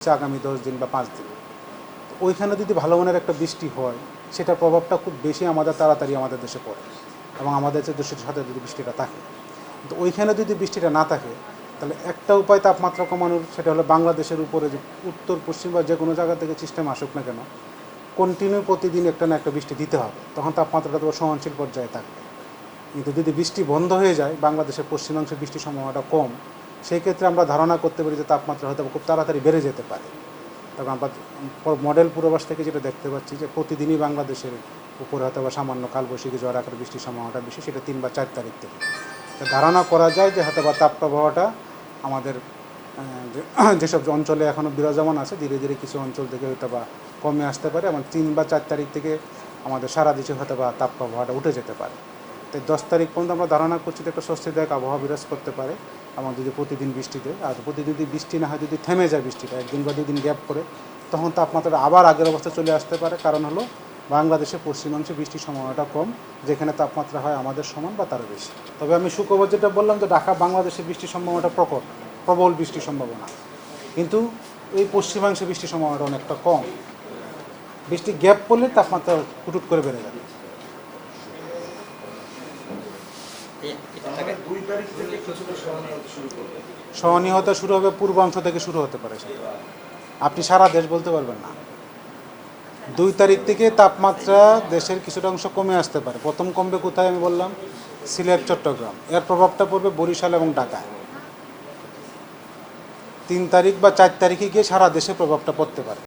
আগামী 10 দিন বা 5 দিন। ওইখানে যদি ভালো মানের একটা বৃষ্টি হয়, সেটার প্রভাবটা খুব বেশি তাড়াতাড়ি আমাদের দেশে পড়ে এবং আমাদের যে দেশের সাথে যদি বৃষ্টিটা থাকে। কিন্তু ওইখানে যদি বৃষ্টিটা না থাকে, তাহলে একটা উপায় তাপমাত্রা কমানোর, সেটা হলো বাংলাদেশের উপরে যে উত্তর পশ্চিম বা যে কোনো জায়গা থেকে সিস্টেম আসুক না কেন, কন্টিনিউ প্রতিদিন একটা না একটা বৃষ্টি দিতে হবে। তখন তাপমাত্রাটা তো সহনশীল পর্যায়ে থাকবে। কিন্তু যদি বৃষ্টি বন্ধ হয়ে যায়, বাংলাদেশের পশ্চিমাংশে বৃষ্টির সম্ভাবনাটা কম, সেই ক্ষেত্রে আমরা ধারণা করতে পারি যে তাপমাত্রা হয়তো খুব তাড়াতাড়ি বেড়ে যেতে পারে। তবে আমরা মডেল পূর্বাভাস থেকে যেটা দেখতে পাচ্ছি যে প্রতিদিনই বাংলাদেশের উপরে হয়তো বা সামান্য কালবৈশাখী ঝড় আকারে বৃষ্টির সম্ভাবনাটা বেশি, সেটা 3 বা 4 তারিখ থেকে। তো ধারণা করা যায় যে হয়তো বা তাপপ্রবাহটা আমাদের যেসব অঞ্চলে এখনও বিরাজমান আছে, ধীরে ধীরে কিছু অঞ্চল থেকে হয়তো বা কমে আসতে পারে এবং 3 বা 4 তারিখ থেকে আমাদের সারা দেশে হয়তো বা তাপপ্রবাহটা উঠে যেতে পারে। তাই 10 তারিখ পর্যন্ত আমরা ধারণা করছি যে একটা স্বস্তিদায়ক আবহাওয়া বিরাজ করতে পারে। এবং যদি প্রতিদিন বৃষ্টি দেয়, আর প্রতিদিন যদি বৃষ্টি না হয়, যদি থেমে যায় বৃষ্টিটা, একদিন বা 2 দিন গ্যাপ করে, তখন তাপমাত্রাটা আবার আগের অবস্থা চলে আসতে পারে। কারণ হলো বাংলাদেশের পশ্চিমাংশে বৃষ্টির সম্ভাবনাটা কম, যেখানে তাপমাত্রা হয় আমাদের সমান বা তারও বেশি। তবে আমি সুখবর যেটা বললাম যে ঢাকা বাংলাদেশে বৃষ্টির সম্ভাবনাটা প্রবল বৃষ্টির সম্ভাবনা, কিন্তু এই পশ্চিমাংশে বৃষ্টির সম্ভাবনাটা অনেকটা কম। বৃষ্টি গ্যাপ পড়লে তাপমাত্রা হুটুট করে বেড়ে যাবে। সহনীয়তা শুরু হবে পূর্বাংশ থেকে, শুরু হতে পারে সেটা। আপনি সারা দেশ বলতে পারবেন না। 2 তারিখ থেকে তাপমাত্রা দেশের কিছুটা অংশ কমে আসতে পারে। প্রথম কমবে কোথায় আমি বললাম? সিলেট, চট্টগ্রাম। এর প্রভাবটা পড়বে বরিশাল এবং ঢাকায়। 3 তারিখ বা 4 তারিখে গিয়ে সারা দেশে প্রভাবটা পড়তে পারে।